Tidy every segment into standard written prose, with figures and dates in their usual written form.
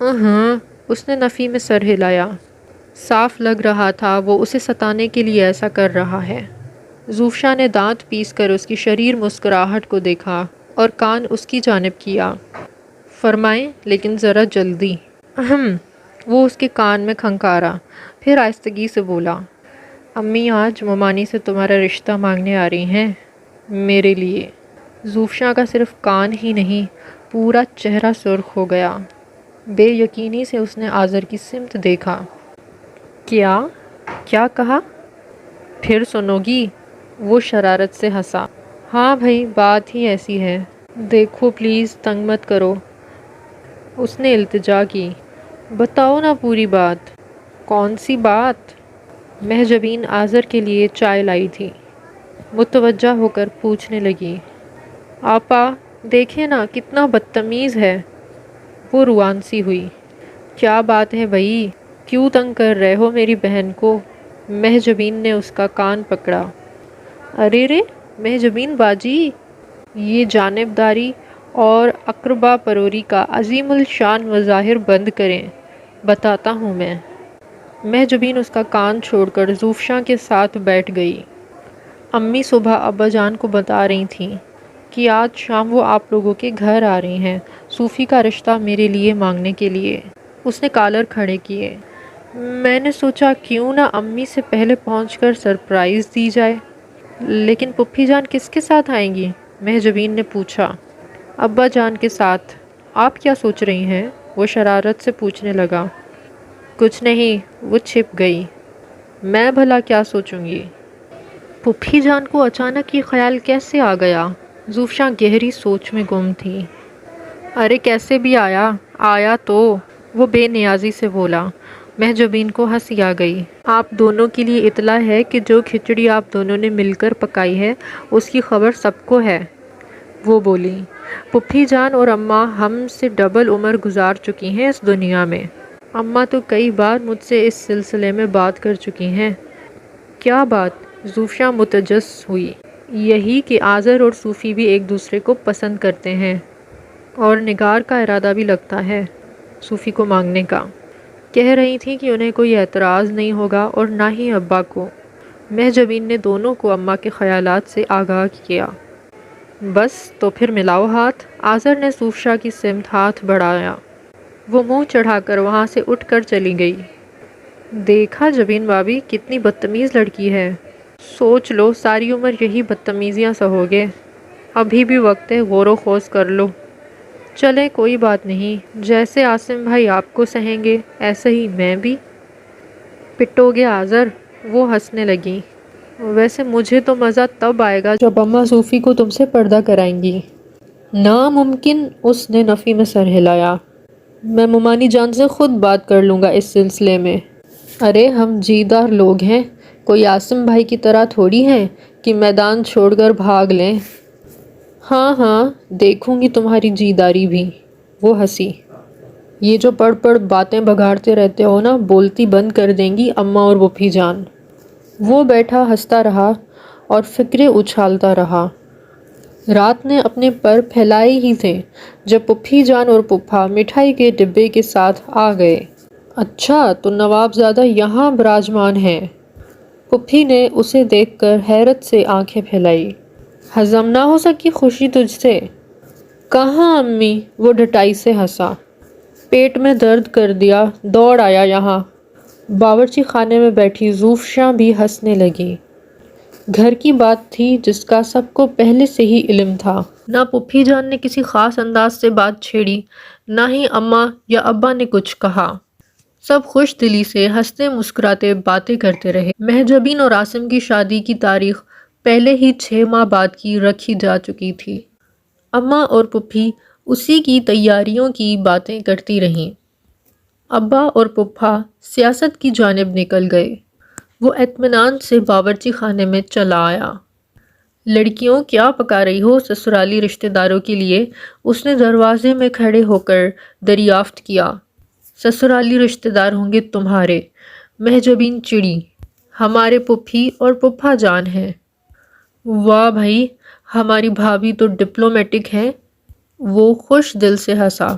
ہاں، اس نے نفی میں سر ہلایا۔ صاف لگ رہا تھا وہ اسے ستانے کے لیے ایسا کر رہا ہے۔ زوفشا نے دانت پیس کر اس کی شریر مسکراہٹ کو دیکھا اور کان اس کی جانب کیا۔ فرمائیں لیکن ذرا جلدی۔ وہ اس کے کان میں کھنکارا، پھر آہستگی سے بولا، امی آج ممانی سے تمہارا رشتہ مانگنے آ رہی ہیں، میرے لیے۔ زوفشا کا صرف کان ہی نہیں، پورا چہرہ سرخ ہو گیا۔ بے یقینی سے اس نے آذر کی سمت دیکھا۔ کیا کہا؟ پھر سنو گی؟ وہ شرارت سے ہنسا۔ ہاں بھائی، بات ہی ایسی ہے۔ دیکھو پلیز، تنگ مت کرو۔ اس نے التجا کی۔ بتاؤ نا پوری بات۔ کون سی بات؟ مہجبین آذر کے لیے چائے لائی تھی۔ متوجہ ہو کر پوچھنے لگی، آپا دیکھیں نا کتنا بدتمیز ہے۔ وہ روان سی ہوئی۔ کیا بات ہے بھائی، کیوں تنگ کر رہے ہو میری بہن کو؟ مہجبین نے اس کا کان پکڑا۔ ارے رے مہجبین باجی، یہ جانبداری اور اقربا پروری کا عظیم الشان مظاہر بند کریں، بتاتا ہوں میں۔ مہجبین اس کا کان چھوڑ کر زوفشا کے ساتھ بیٹھ گئی۔ امی صبح ابا جان کو بتا رہی تھیں کہ آج شام وہ آپ لوگوں کے گھر آ رہی ہیں، صوفی کا رشتہ میرے لیے مانگنے کے لیے۔ اس نے کالر کھڑے کیے۔ میں نے سوچا کیوں نہ امی سے پہلے پہنچ کر سرپرائز دی جائے۔ لیکن پپھی جان کس کے ساتھ آئیں گی؟ مہجبین نے پوچھا۔ ابا جان کے ساتھ۔ آپ کیا سوچ رہی ہیں؟ وہ شرارت سے پوچھنے لگا۔ کچھ نہیں، وہ چھپ گئی۔ میں بھلا کیا سوچوں گی؟ پپھی جان کو اچانک یہ خیال کیسے آ گیا؟ زوفشا گہری سوچ میں گم تھی۔ ارے کیسے بھی آیا تو، وہ بے نیازی سے بولا۔ مہجبین کو ہنسی آ گئی۔ آپ دونوں کے لیے اطلاع ہے کہ جو کھچڑی آپ دونوں نے مل کر پکائی ہے اس کی خبر سب کو ہے، وہ بولی۔ پپھی جان اور اماں ہم سے ڈبل عمر گزار چکی ہیں اس دنیا میں۔ اماں تو کئی بار مجھ سے اس سلسلے میں بات کر چکی ہیں۔ کیا بات؟ زوفشا متجس ہوئی۔ یہی کہ آذر اور صوفی بھی ایک دوسرے کو پسند کرتے ہیں، اور نگار کا ارادہ بھی لگتا ہے صوفی کو مانگنے کا۔ کہہ رہی تھی کہ انہیں کوئی اعتراض نہیں ہوگا اور نہ ہی ابا کو۔ مہجبین نے دونوں کو اماں کے خیالات سے آگاہ کیا۔ بس تو پھر ملاؤ ہاتھ۔ آذر نے زوفشا کی سمت ہاتھ بڑھایا۔ وہ منہ چڑھا کر وہاں سے اٹھ کر چلی گئی۔ دیکھا جبین بھابی کتنی بدتمیز لڑکی ہے۔ سوچ لو ساری عمر یہی بدتمیزیاں سہوگے۔ ابھی بھی وقت ہے، غور و خوض کر لو۔ چلیں کوئی بات نہیں، جیسے عاصم بھائی آپ کو سہیں گے ایسے ہی میں بھی۔ پٹو گے آذر؟ وہ ہنسنے لگی۔ ویسے مجھے تو مزہ تب آئے گا جب اماں صوفی کو تم سے پردہ کرائیں گی۔ ناممکن، اس نے نفی میں سر ہلایا۔ میں ممانی جان سے خود بات کر لوں گا اس سلسلے میں۔ ارے ہم جیدار لوگ ہیں، کوئی عاصم بھائی کی طرح تھوڑی ہیں کہ میدان چھوڑ کر بھاگ لیں۔ ہاں دیکھوں گی تمہاری جیداری بھی۔ وہ ہنسی۔ یہ جو پڑھ باتیں بگاڑتے رہتے ہو نا، بولتی بند کر دیں گی اماں اور پپھی جان۔ وہ بیٹھا ہنستا رہا اور فکریں اچھالتا رہا۔ رات نے اپنے پر پھیلائے ہی تھے جب پپھی جان اور پپھا مٹھائی کے ڈبے کے ساتھ آ گئے۔ اچھا تو نواب زادہ یہاں براجمان ہیں؟ پپھی نے اسے دیکھ کر حیرت سے آنکھیں پھیلائی۔ ہضم نہ ہو سکی خوشی تجھ سے؟ کہاں امی، وہ ڈٹائی سے ہنسا۔ پیٹ میں درد کر دیا، دوڑ آیا یہاں۔ باورچی خانے میں بیٹھی زوفشا بھی ہنسنے لگی۔ گھر کی بات تھی جس کا سب کو پہلے سے ہی علم تھا۔ نہ پپھی جان نے کسی خاص انداز سے بات چھیڑی، نہ ہی اماں یا ابا نے کچھ کہا۔ سب خوش دلی سے ہنستے مسکراتے باتیں کرتے رہے۔ مہجبین اور عاصم کی شادی کی تاریخ پہلے ہی 6 ماہ بعد کی رکھی جا چکی تھی۔ اماں اور پپھی اسی کی تیاریوں کی باتیں کرتی رہیں۔ ابا اور پپھا سیاست کی جانب نکل گئے۔ وہ اطمینان سے باورچی خانے میں چلا آیا۔ لڑکیوں کیا پکا رہی ہو سسرالی رشتہ داروں کے لیے؟ اس نے دروازے میں کھڑے ہو کر دریافت کیا۔ سسرالی رشتہ دار ہوں گے تمہارے، مہجبین چڑی، ہمارے پپھی اور پپھا جان ہیں۔ واہ بھائی، ہماری بھابھی تو ڈپلومیٹک ہیں۔ وہ خوش دل سے ہنسا۔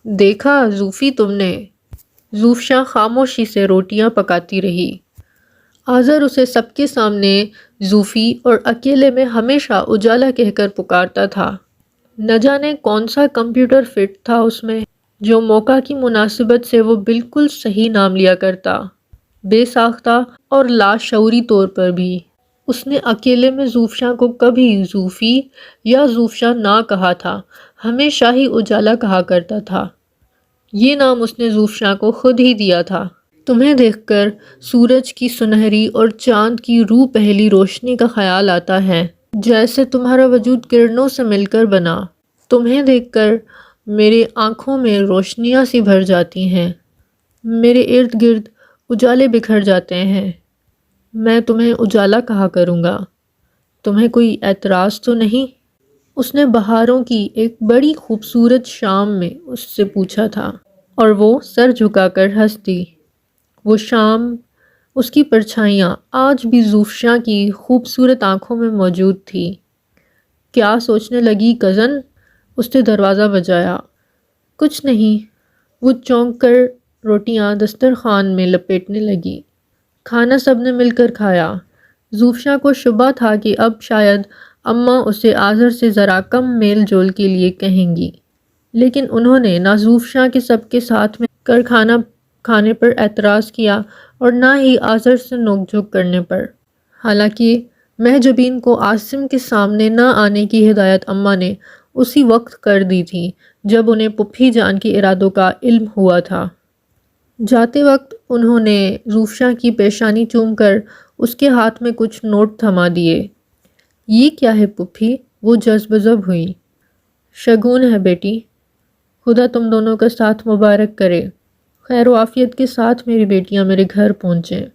دیکھا زوفی تم نے؟ زوفشاں خاموشی سے روٹیاں پکاتی رہی۔ آذر اسے سب کے سامنے زوفی اور اکیلے میں ہمیشہ اجالا کہہ کر پکارتا تھا۔ نہ جانے کون سا کمپیوٹر فٹ تھا اس میں، جو موقع کی مناسبت سے وہ بالکل صحیح نام لیا کرتا، بے ساختہ اور لاشعوری طور پر بھی۔ اس نے اکیلے میں زوفشاں کو کبھی زوفی یا زوفشاں نہ کہا تھا، ہمیشہ ہی اجالا کہا کرتا تھا۔ یہ نام اس نے زوفشاں کو خود ہی دیا تھا۔ تمہیں دیکھ کر سورج کی سنہری اور چاند کی روح پہلی روشنی کا خیال آتا ہے، جیسے تمہارا وجود کرنوں سے مل کر بنا۔ تمہیں دیکھ کر میرے آنکھوں میں روشنیاں سی بھر جاتی ہیں، میرے ارد گرد اجالے بکھر جاتے ہیں۔ میں تمہیں اجالا کہا کروں گا، تمہیں کوئی اعتراض تو نہیں؟ اس نے بہاروں کی ایک بڑی خوبصورت شام میں اس سے پوچھا تھا، اور وہ سر جھکا کر ہنس دی۔ وہ شام، اس کی پرچھائیاں آج بھی زوفشاں کی خوبصورت آنکھوں میں موجود تھی۔ کیا سوچنے لگی کزن؟ اس نے دروازہ بجایا۔ کچھ نہیں، وہ چونک کر روٹیاں دسترخوان میں لپیٹنے لگی۔ کھانا سب نے مل کر کھایا۔ زوفشاں کو شبہ تھا کہ اب شاید اماں اسے آذر سے ذرا کم میل جول کے لیے کہیں گی، لیکن انہوں نے نہ زوفشاں کے سب کے ساتھ مل کر کھانا کھانے پر اعتراض کیا اور نہ ہی آذر سے نوک جھوک کرنے پر۔ حالانکہ مہجبین کو عاصم کے سامنے نہ آنے کی ہدایت اماں نے اسی وقت کر دی تھی جب انہیں پھپھی جان کے ارادوں کا علم ہوا تھا۔ جاتے وقت انہوں نے زوفشاں کی پیشانی چوم کر اس کے ہاتھ میں کچھ نوٹ تھما دیے۔ یہ کیا ہے پھپھی؟ وہ جذب ذب ہوئی۔ شگون ہے بیٹی، خدا تم دونوں کا ساتھ مبارک کرے۔ خیر و عافیت کے ساتھ میری بیٹیاں میرے گھر پہنچیں۔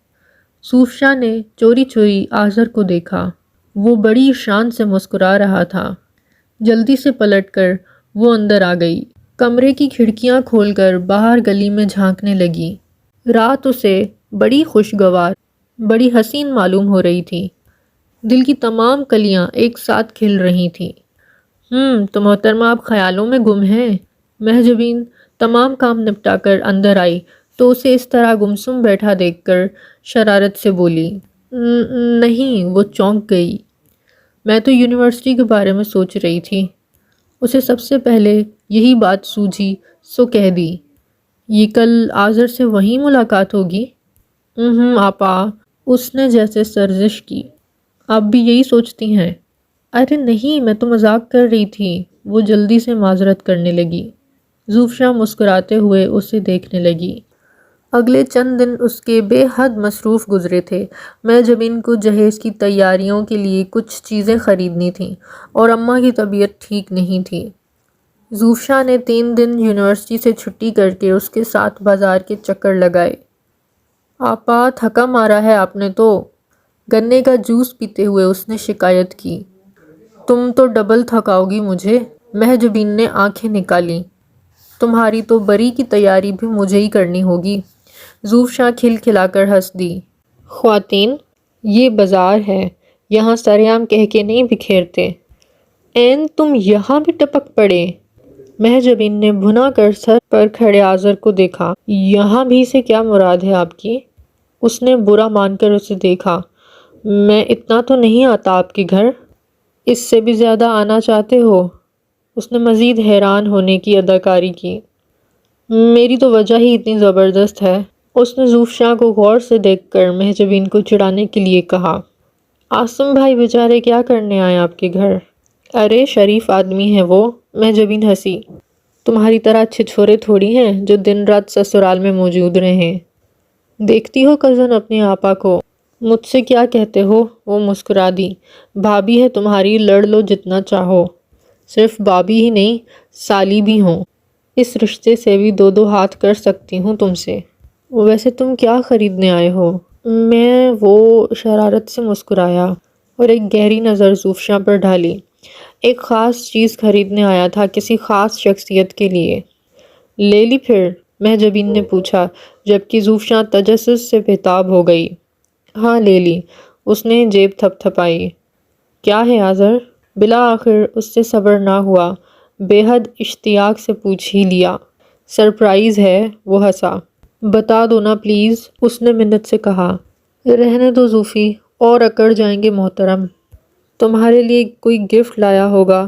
زوفشاں نے چوری چوری آذر کو دیکھا، وہ بڑی شان سے مسکرا رہا تھا۔ جلدی سے پلٹ کر وہ اندر آ گئی، کمرے کی کھڑکیاں کھول کر باہر گلی میں جھانکنے لگی۔ رات اسے بڑی خوشگوار، بڑی حسین معلوم ہو رہی تھی۔ دل کی تمام کلیاں ایک ساتھ کھل رہی تھیں۔ تو محترمہ آپ خیالوں میں گم ہیں؟ مہجبین تمام کام نپٹا کر اندر آئی تو اسے اس طرح گمسم بیٹھا دیکھ کر شرارت سے بولی۔ نہیں، وہ چونک گئی۔ میں تو یونیورسٹی کے بارے میں سوچ رہی تھی۔ اسے سب سے پہلے یہی بات سوجھی سو کہہ دی۔ یہ کل آذر سے وہیں ملاقات ہوگی؟ آپا، اس نے جیسے سرزش کی۔ آپ بھی یہی سوچتی ہیں؟ ارے نہیں، میں تو مذاق کر رہی تھی، وہ جلدی سے معذرت کرنے لگی۔ زوفشاں مسکراتے ہوئے اسے دیکھنے لگی۔ اگلے چند دن اس کے بے حد مصروف گزرے تھے۔ مہجبین کو جہیز کی تیاریوں کے لیے کچھ چیزیں خریدنی تھیں اور اماں کی طبیعت ٹھیک نہیں تھی۔ زوفشاں نے 3 دن یونیورسٹی سے چھٹی کر کے اس کے ساتھ بازار کے چکر لگائے۔ آپا، تھکا مارا ہے آپ نے تو، گنے کا جوس پیتے ہوئے اس نے شکایت کی۔ تم تو ڈبل تھکاؤ گی مجھے، مہجبین نے آنکھیں نکالیں۔ تمہاری تو بری کی تیاری بھی مجھے ہی کرنی ہوگی۔ زوفشاں کھل کھلا کر ہنس دی۔ خواتین، یہ بازار ہے، یہاں سریعام کہہ کے نہیں بکھیرتے۔ تم یہاں بھی ٹپک پڑے؟ مہجبین نے بھنا کر سر پر کھڑے آذر کو دیکھا۔ یہاں بھی سے کیا مراد ہے آپ کی؟ اس نے برا مان کر اسے دیکھا۔ میں اتنا تو نہیں آتا آپ کے گھر، اس سے بھی زیادہ آنا چاہتے ہو؟ اس نے مزید حیران ہونے کی اداکاری کی۔ میری تو وجہ ہی اتنی زبردست ہے، اس نے زوفشاں کو غور سے دیکھ کر مہجبین کو چڑھانے کے لیے کہا۔ عاصم بھائی بیچارے کیا کرنے آئے آپ کے گھر؟ ارے شریف آدمی ہے وہ، مہجبین ہنسی۔ تمہاری طرح اچھے چھورے تھوڑی ہیں جو دن رات سسرال میں موجود رہیں۔ دیکھتی ہو کزن اپنے آپا کو؟ مجھ سے کیا کہتے ہو؟ وہ مسکرا دی۔ بھابھی ہے تمہاری، لڑ لو جتنا چاہو، صرف بھابھی ہی نہیں سالی بھی ہوں، اس رشتے سے بھی 2 ہاتھ کر سکتی ہوں تم سے۔ ویسے تم کیا خریدنے آئے ہو؟ میں وہ شرارت سے مسکرایا اور ایک گہری نظر زوفشاں پر ڈالی۔ ایک خاص چیز خریدنے آیا تھا، کسی خاص شخصیت کے لیے۔ لے لی پھر؟ مہجبین نے پوچھا، جبکہ زوفشاں تجسس سے بےتاب ہو گئی۔ ہاں لے لی، اس نے جیب تھپ تھپائی۔ کیا ہے آذر؟ بالآخر اس سے صبر نہ ہوا، بے حد اشتیاق سے پوچھ ہی لیا۔ سرپرائز ہے، وہ ہنسا۔ بتا دو نا پلیز، اس نے منت سے کہا۔ رہنے دو زوفی، اور اکڑ جائیں گے محترم۔ تمہارے لیے کوئی گفٹ لایا ہوگا،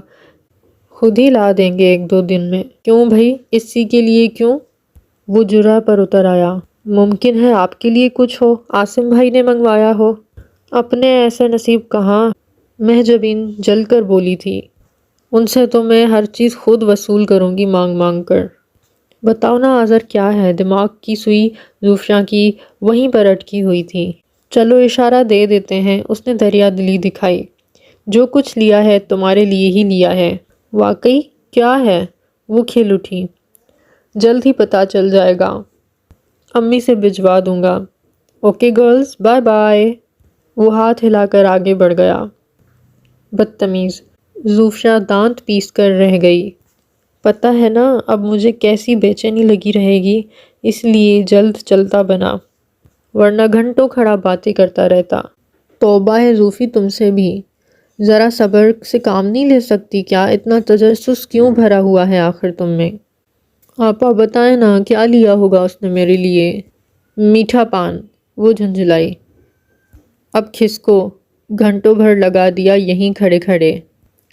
خود ہی لا دیں گے 1-2 دن میں۔ کیوں بھائی، اسی کے لیے کیوں؟ وہ جرح پر اتر آیا۔ ممکن ہے آپ کے لیے کچھ ہو، عاصم بھائی نے منگوایا ہو۔ اپنے ایسے نصیب کہاں، مہجبین جل کر بولی تھی۔ ان سے تو میں ہر چیز خود وصول کروں گی مانگ مانگ کر۔ بتاؤ نا آذر کیا ہے؟ دماغ کی سوئی زوفشاں کی وہیں پر اٹکی ہوئی تھی۔ چلو اشارہ دے دیتے ہیں، اس نے دریا دلی دکھائی۔ جو کچھ لیا ہے تمہارے لیے ہی لیا ہے۔ واقعی؟ کیا ہے؟ وہ کھل اٹھی۔ جلد ہی پتہ چل جائے گا، امی سے بھجوا دوں گا۔ Okay girls, bye bye. وہ ہاتھ ہلا کر آگے بڑھ گیا۔ بدتمیز، زوفشاں دانت پیس کر رہ گئی۔ پتہ ہے نا اب مجھے کیسی بے چینی لگی رہے گی، اس لیے جلد چلتا بنا، ورنہ گھنٹوں کھڑا باتیں کرتا رہتا۔ توبہ ہے زوفی تم سے بھی، ذرا صبر سے کام نہیں لے سکتی کیا؟ اتنا تجسس کیوں بھرا ہوا ہے آخر تم میں؟ آپا بتائیں نا کیا لیا ہوگا اس نے میرے لیے؟ میٹھا پان، وہ جھنجھلائی۔ اب کھسکو، گھنٹوں بھر لگا دیا یہیں کھڑے کھڑے۔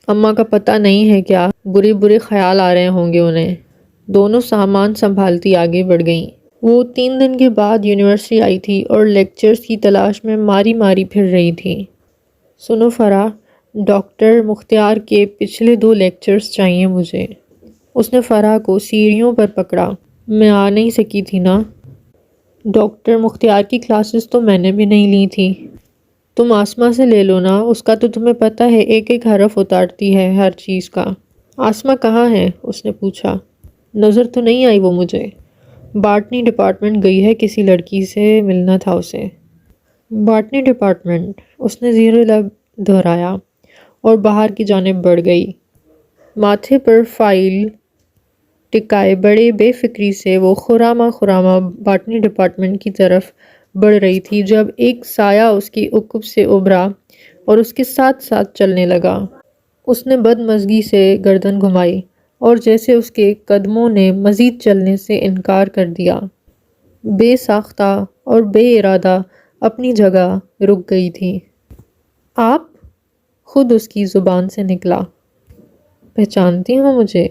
اماں کا پتہ نہیں ہے کیا برے برے خیال آ رہے ہوں گے انہیں۔ دونوں سامان سنبھالتی آگے بڑھ گئیں۔ وہ 3 دن کے بعد یونیورسٹی آئی تھی اور لیکچرز کی تلاش میں ماری ماری پھر رہی تھی۔ سنو فرح، ڈاکٹر مختار کے پچھلے 2 لیکچرز چاہیے مجھے۔ اس نے فرح کو سیڑھیوں پر پکڑا۔ میں آ نہیں سکی تھی نا۔ ڈاکٹر مختار کی کلاسز تو میں نے بھی نہیں لی تھی۔ تم آسمہ سے لے لو نا، اس کا تو تمہیں پتہ ہے ایک ایک حرف اتارتی ہے ہر چیز کا۔ آسمہ کہاں ہے؟ اس نے پوچھا۔ نظر تو نہیں آئی وہ مجھے۔ باٹنی ڈپارٹمنٹ گئی ہے، کسی لڑکی سے ملنا تھا اسے۔ باٹنی ڈپارٹمنٹ، اس نے زیر لب دہرایا اور باہر کی جانب بڑھ گئی۔ ماتھے پر فائل ٹکائے بڑے بے فکری سے وہ خرامہ خرامہ باٹنی ڈپارٹمنٹ کی طرف بڑھ رہی تھی جب ایک سایہ اس کی عقب سے ابھرا اور اس کے ساتھ ساتھ چلنے لگا۔ اس نے بدمزگی سے گردن گھمائی اور جیسے اس کے قدموں نے مزید چلنے سے انکار کر دیا، بے ساختہ اور بے ارادہ اپنی جگہ رک گئی تھی۔ آپ؟ خود اس کی زبان سے نکلا۔ پہچانتی ہوں مجھے؟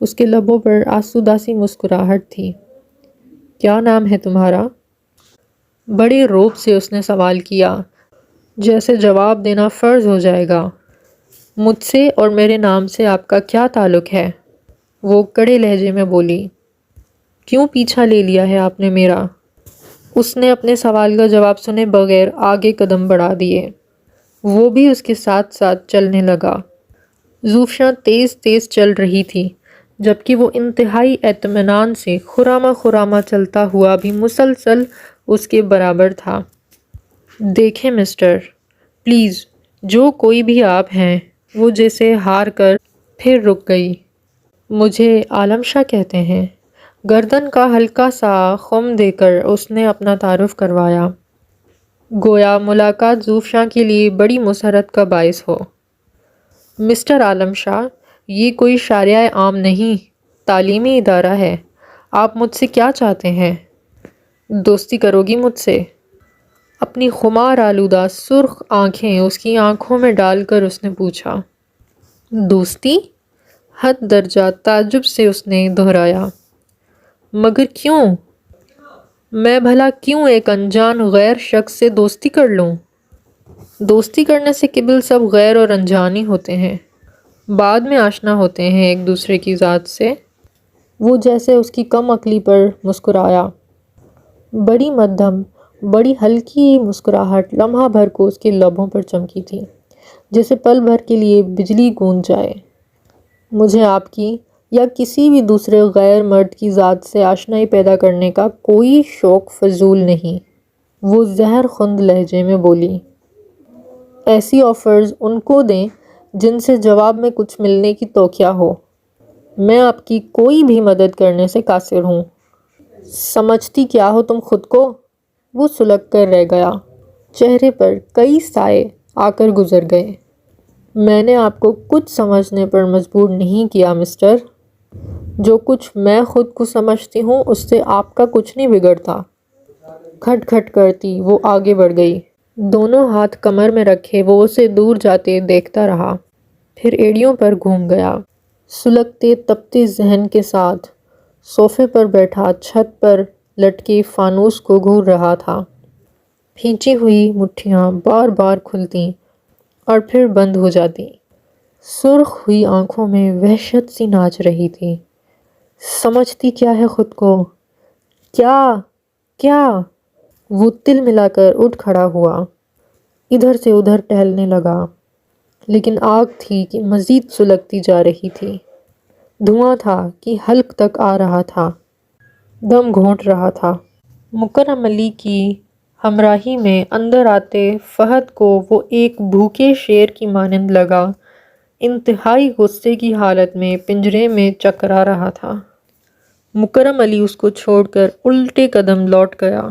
اس کے لبوں پر آسودہ سی مسکراہٹ تھی۔ کیا نام ہے تمہارا؟ بڑے روب سے اس نے سوال کیا، جیسے جواب دینا فرض ہو جائے گا۔ مجھ سے اور میرے نام سے آپ کا کیا تعلق ہے؟ وہ کڑے لہجے میں بولی۔ کیوں پیچھا لے لیا ہے آپ نے میرا؟ اس نے اپنے سوال کا جواب سنے بغیر آگے قدم بڑھا دیے۔ وہ بھی اس کے ساتھ ساتھ چلنے لگا۔ زوفشاں تیز تیز چل رہی تھی جبکہ وہ انتہائی اطمینان سے خرامہ خرامہ چلتا ہوا بھی مسلسل اس کے برابر تھا۔ دیکھیں مسٹر، پلیز، جو کوئی بھی آپ ہیں، وہ جیسے ہار کر پھر رک گئی۔ مجھے عالم شاہ کہتے ہیں۔ گردن کا ہلکا سا خم دے کر اس نے اپنا تعارف کروایا، گویا ملاقات زوفشاں کے لیے بڑی مسرت کا باعث ہو۔ مسٹر عالم شاہ، یہ کوئی شاریہ عام نہیں، تعلیمی ادارہ ہے۔ آپ مجھ سے کیا چاہتے ہیں؟ دوستی کرو گی مجھ سے؟ اپنی خمار آلودہ سرخ آنکھیں اس کی آنکھوں میں ڈال کر اس نے پوچھا۔ دوستی؟ حد درجہ تعجب سے اس نے دہرایا۔ مگر کیوں؟ میں بھلا کیوں ایک انجان غیر شخص سے دوستی کر لوں؟ دوستی کرنے سے قبل سب غیر اور انجان ہی ہوتے ہیں، بعد میں آشنا ہوتے ہیں ایک دوسرے کی ذات سے۔ وہ جیسے اس کی کم عقلی پر مسکرایا۔ بڑی مدھم، بڑی ہلکی مسکراہٹ لمحہ بھر کو اس کے لبوں پر چمکی تھی، جیسے پل بھر کے لیے بجلی گونج جائے۔ مجھے آپ کی یا کسی بھی دوسرے غیر مرد کی ذات سے آشنائی پیدا کرنے کا کوئی شوق فضول نہیں، وہ زہر خند لہجے میں بولی۔ ایسی آفرز ان کو دیں جن سے جواب میں کچھ ملنے کی توقع ہو۔ میں آپ کی کوئی بھی مدد کرنے سے قاصر ہوں۔ سمجھتی کیا ہو تم خود کو؟ وہ سلگ کر رہ گیا۔ چہرے پر کئی سائے آ کر گزر گئے۔ میں نے آپ کو کچھ سمجھنے پر مجبور نہیں کیا مسٹر۔ جو کچھ میں خود کو سمجھتی ہوں اس سے آپ کا کچھ نہیں بگڑتا۔ کھٹ کھٹ کرتی وہ آگے بڑھ گئی۔ دونوں ہاتھ کمر میں رکھے وہ اسے دور جاتے دیکھتا رہا، پھر ایڑیوں پر گھوم گیا۔ سلگتے تپتے ذہن کے ساتھ صوفے پر بیٹھا چھت پر لٹکے فانوس کو گھور رہا تھا۔ پھینچی ہوئی مٹھیاں بار بار کھلتی اور پھر بند ہو جاتی۔ سرخ ہوئی آنکھوں میں وحشت سی ناچ رہی تھی۔ سمجھتی کیا ہے خود کو؟ کیا؟ وہ تل ملا کر اٹھ کھڑا ہوا، ادھر سے ادھر ٹہلنے لگا، لیکن آگ تھی کہ مزید سلگتی جا رہی تھی۔ دھواں تھا کہ حلق تک آ رہا تھا، دم گھونٹ رہا تھا۔ مکرم علی کی ہمراہی میں اندر آتے فہد کو وہ ایک بھوکے شیر کی مانند لگا، انتہائی غصے کی حالت میں پنجرے میں چکرا رہا تھا۔ مکرم علی اس کو چھوڑ کر الٹے قدم لوٹ گیا۔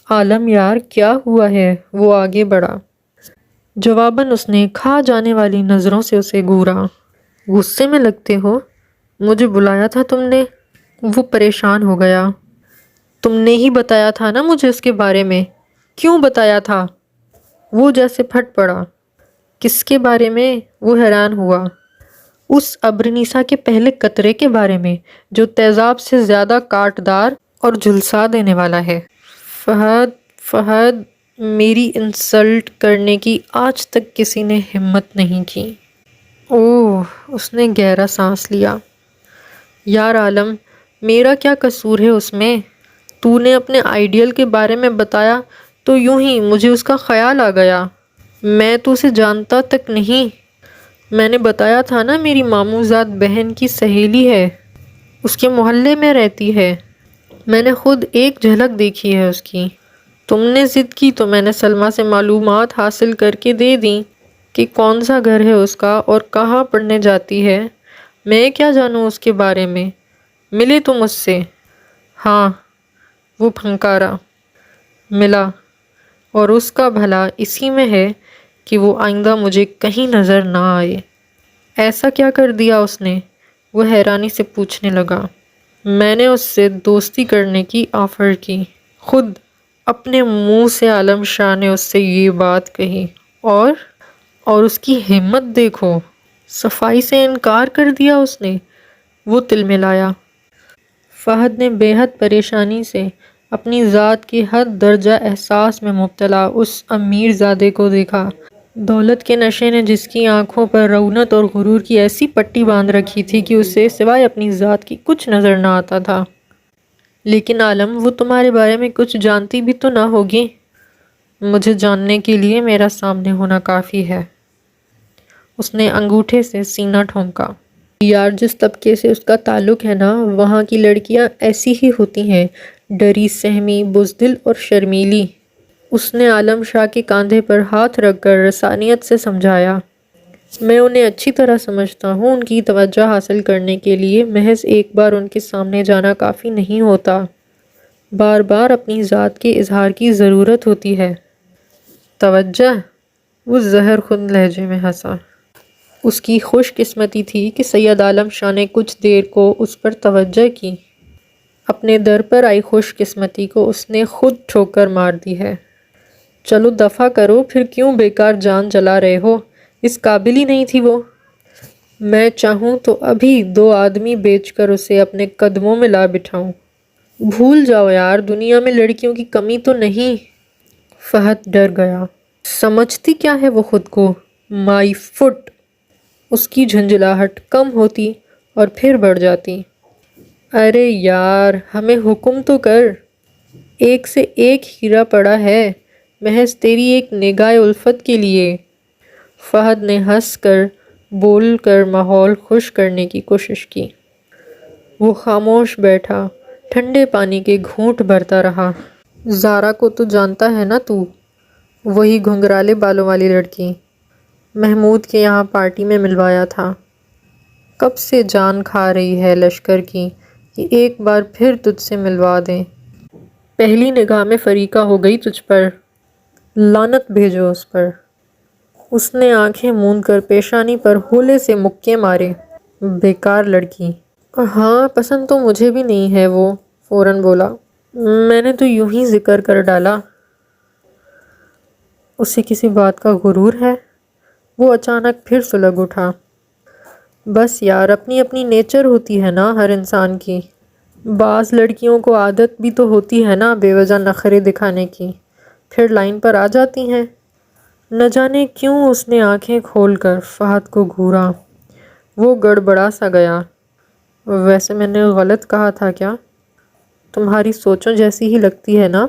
عالم یار کیا ہوا ہے؟ وہ آگے بڑھا۔ جواباً اس نے کھا جانے والی نظروں سے اسے گھورا۔ غصے میں لگتے ہو؟ مجھے بلایا تھا تم نے؟ وہ پریشان ہو گیا۔ تم نے ہی بتایا تھا نا مجھے اس کے بارے میں۔ کیوں بتایا تھا؟ وہ جیسے پھٹ پڑا۔ کس کے بارے میں؟ وہ حیران ہوا۔ اس ابرنیسا کے پہلے قطرے کے بارے میں جو تیزاب سے زیادہ کاٹدار اور جھلسا دینے والا ہے۔ فہد میری انسلٹ کرنے کی آج تک کسی نے ہمت نہیں کی۔ اوہ، اس نے گہرا سانس لیا۔ یار عالم، میرا کیا قصور ہے اس میں؟ تو نے اپنے آئیڈیل کے بارے میں بتایا تو یوں ہی مجھے اس کا خیال آ گیا۔ میں تو اسے جانتا تک نہیں۔ میں نے بتایا تھا نا میری ماموزاد بہن کی سہیلی ہے، اس کے محلے میں رہتی ہے۔ میں نے خود ایک جھلک دیکھی ہے اس کی۔ تم نے ضد کی تو میں نے سلمیٰ سے معلومات حاصل کر کے دے دیں کہ کون سا گھر ہے اس کا اور کہاں پڑھنے جاتی ہے۔ میں کیا جانوں اس کے بارے میں؟ ملے تم اس سے؟ ہاں، وہ پھنکارا۔ ملا، اور اس کا بھلا اسی میں ہے کہ وہ آئندہ مجھے کہیں نظر نہ آئے۔ ایسا کیا کر دیا اس نے؟ وہ حیرانی سے پوچھنے لگا۔ میں نے اس سے دوستی کرنے کی آفر کی، خود اپنے منہ سے عالم شاہ نے اس سے یہ بات کہی، اور اس کی ہمت دیکھو، صفائی سے انکار کر دیا اس نے۔ وہ تلملایا۔ فہد نے بے حد پریشانی سے اپنی ذات کے حد درجہ احساس میں مبتلا اس امیر زادے کو دیکھا۔ دولت کے نشے نے جس کی آنکھوں پر رونت اور غرور کی ایسی پٹی باندھ رکھی تھی کہ اسے سوائے اپنی ذات کی کچھ نظر نہ آتا تھا۔ لیکن عالم، وہ تمہارے بارے میں کچھ جانتی بھی تو نہ ہوگی۔ مجھے جاننے کے لیے میرا سامنے ہونا کافی ہے۔ اس نے انگوٹھے سے سینہ ٹھونکا۔ یار، جس طبقے سے اس کا تعلق ہے نا، وہاں کی لڑکیاں ایسی ہی ہوتی ہیں، ڈری سہمی، بزدل اور شرمیلی۔ اس نے عالم شاہ کے کاندھے پر ہاتھ رکھ کر رسانیت سے سمجھایا۔ میں انہیں اچھی طرح سمجھتا ہوں، ان کی توجہ حاصل کرنے کے لیے محض ایک بار ان کے سامنے جانا کافی نہیں ہوتا، بار بار اپنی ذات کے اظہار کی ضرورت ہوتی ہے۔ توجہ؟ وہ زہر خون لہجے میں ہنسا۔ اس کی خوش قسمتی تھی کہ سید عالم شاہ نے کچھ دیر کو اس پر توجہ کی۔ اپنے در پر آئی خوش قسمتی کو اس نے خود ٹھوکر مار دی ہے۔ چلو دفع کرو، پھر کیوں بیکار جان جلا رہے ہو؟ اس قابل ہی نہیں تھی وہ۔ میں چاہوں تو ابھی 2 آدمی بیچ کر اسے اپنے قدموں میں لا بٹھاؤں۔ بھول جاؤ یار، دنیا میں لڑکیوں کی کمی تو نہیں۔ فہد ڈر گیا۔ سمجھتی کیا ہے وہ خود کو؟ مائی فٹ۔ اس کی جھنجھلاہٹ کم ہوتی اور پھر بڑھ جاتی۔ ارے یار، ہمیں حکم تو کر۔ ایک سے ایک ہیرا پڑا ہے، محض تیری ایک نگاہ الفت کے لیے۔ فہد نے ہنس کر بول کر ماحول خوش کرنے کی کوشش کی۔ وہ خاموش بیٹھا، ٹھنڈے پانی کے گھونٹ بھرتا رہا۔ زارا کو تو جانتا ہے نا تو؟ وہی گھنگرالے بالوں والی لڑکی، محمود کے یہاں پارٹی میں ملوایا تھا۔ کب سے جان کھا رہی ہے لشکر کی کہ ایک بار پھر تجھ سے ملوا دیں۔ پہلی نگاہ میں فریقہ ہو گئی تجھ پر۔ لعنت بھیجو اس پر۔ اس نے آنکھیں موند کر پیشانی پر ہولے سے مکے مارے۔ بیکار لڑکی۔ ہاں پسند تو مجھے بھی نہیں ہے وہ، فوراً بولا۔ میں نے تو یوں ہی ذکر کر ڈالا۔ اسے کسی بات کا غرور ہے؟ وہ اچانک پھر سلگ اٹھا۔ بس یار، اپنی اپنی نیچر ہوتی ہے نا ہر انسان کی۔ بعض لڑکیوں کو عادت بھی تو ہوتی ہے نا بے وجہ نخرے دکھانے کی، پھر لائن پر آ جاتی ہیں۔ نہ جانے کیوں اس نے آنکھیں کھول کر فہد کو گھورا۔ وہ گڑبڑا سا گیا۔ ویسے میں نے غلط کہا تھا کیا؟ تمہاری سوچوں جیسی ہی لگتی ہے نا؟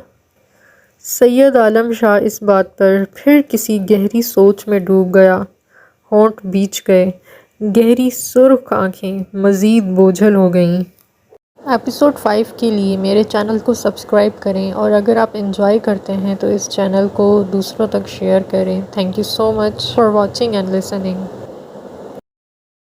سید عالم شاہ اس بات پر پھر کسی گہری سوچ میں ڈوب گیا۔ ہونٹ بیچ گئے، گہری سرخ آنکھیں مزید بوجھل ہو گئیں۔ ایپیسوڈ 5 کے لیے میرے چینل کو سبسکرائب کریں، اور اگر آپ انجوائے کرتے ہیں تو اس چینل کو دوسروں تک شیئر کریں۔ Thank you so much for watching and listening.